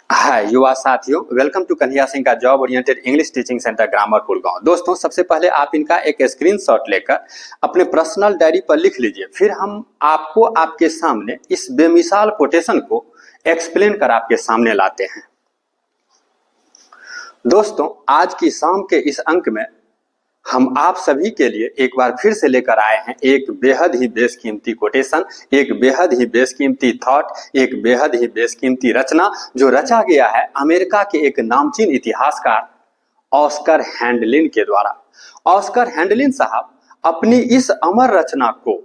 हाय युवा साथियों, welcome to Kanhaiya Singh का job oriented English teaching centre grammar Gurgaon. दोस्तों, सबसे पहले आप इनका एक स्क्रीनशॉट लेकर अपने पर्सनल डायरी पर लिख लीजिए। फिर हम आपको आपके सामने इस बेमिसाल कोटेशन को एक्सप्लेन कर आपके सामने लाते हैं। दोस्तों, आज की शाम के इस अंक में हम आप सभी के लिए एक बार फिर से लेकर आए हैं एक बेहद ही बेशकीमती कोटेशन, एक बेहद ही बेशकीमती थॉट, एक बेहद ही बेशकीमती रचना जो रचा गया है अमेरिका के एक नामचीन इतिहासकार ऑस्कर हैंडलिन के द्वारा। ऑस्कर हैंडलिन साहब अपनी इस अमर रचना को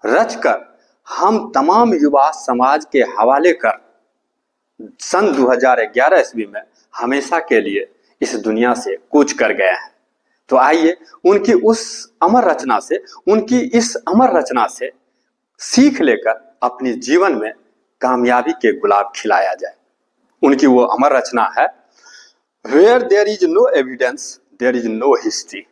रचकर हम तमाम युवा समाज के हवाले कर सन 2011 ईस्वी में हमेशा के लिए इस दुनिया से कूच कर गए हैं। तो आइए उनकी उस अमर रचना से, उनकी इस अमर रचना से सीख लेकर अपने जीवन में कामयाबी के गुलाब खिलाया जाए। उनकी वो अमर रचना है where there is no evidence there is no history.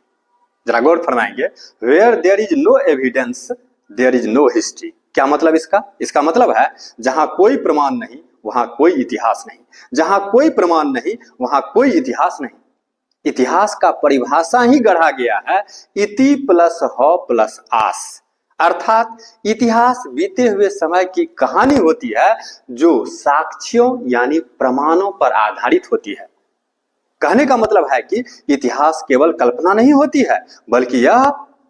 जरा गौर फरमाएंगे, where there is no evidence there is no history. क्या मतलब इसका? इसका मतलब है जहां कोई प्रमाण नहीं वहां कोई इतिहास नहीं, जहां कोई प्रमाण नहीं वहां कोई इतिहास नहीं। इतिहास का परिभाषा ही गढ़ा गया है इति प्लस हौ प्लस आस, अर्थात इतिहास बीते हुए समय की कहानी होती है जो साक्ष्यों यानी प्रमाणों पर आधारित होती है। कहने का मतलब है कि इतिहास केवल कल्पना नहीं होती है, बल्कि यह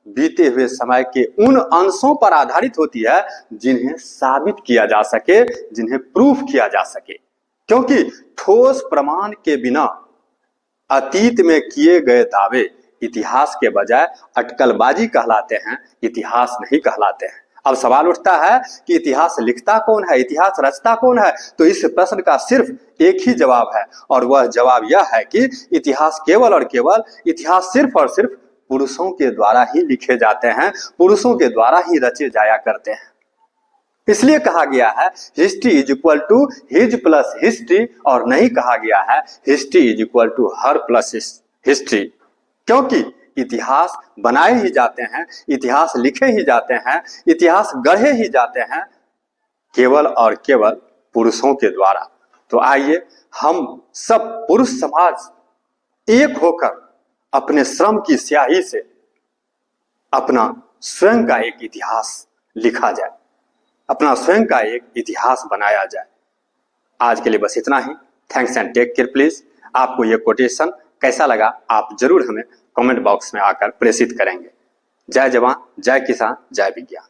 बीते हुए समय के उन अंशों पर आधारित होती है जिन्हें साबित किया जा सके, जिन्हें प्रूफ किया जा सके। क्योंकि ठोस प्रमाण के बिना अतीत में किए गए दावे इतिहास के बजाय अटकलबाजी कहलाते हैं, इतिहास नहीं कहलाते हैं। अब सवाल उठता है कि इतिहास लिखता कौन है, इतिहास रचता कौन है? तो इस प्रश्न का सिर्फ एक ही जवाब है, और वह जवाब यह है कि इतिहास केवल और केवल, इतिहास सिर्फ और सिर्फ पुरुषों के द्वारा ही लिखे जाते हैं, पुरुषों के द्वारा ही रचे जाया करते हैं। इसलिए कहा गया है history is equal to his plus history, और नहीं कहा गया है history is equal to her plus history. क्योंकि इतिहास बनाए ही जाते हैं, इतिहास लिखे ही जाते हैं, इतिहास गढ़े ही जाते हैं केवल और केवल पुरुषों के द्वारा। तो आइए हम सब पुरुष समाज एक होकर अपने श्रम की स्याही से अपना स्वयं का एक इतिहास लिखा जाए, अपना स्वयं का एक इतिहास बनाया जाए। आज के लिए बस इतना ही। Thanks and take care please. आपको यह कोटेशन कैसा लगा आप जरूर हमें कमेंट बॉक्स में आकर प्रेषित करेंगे। जय जवान, जय किसान, जय विज्ञान।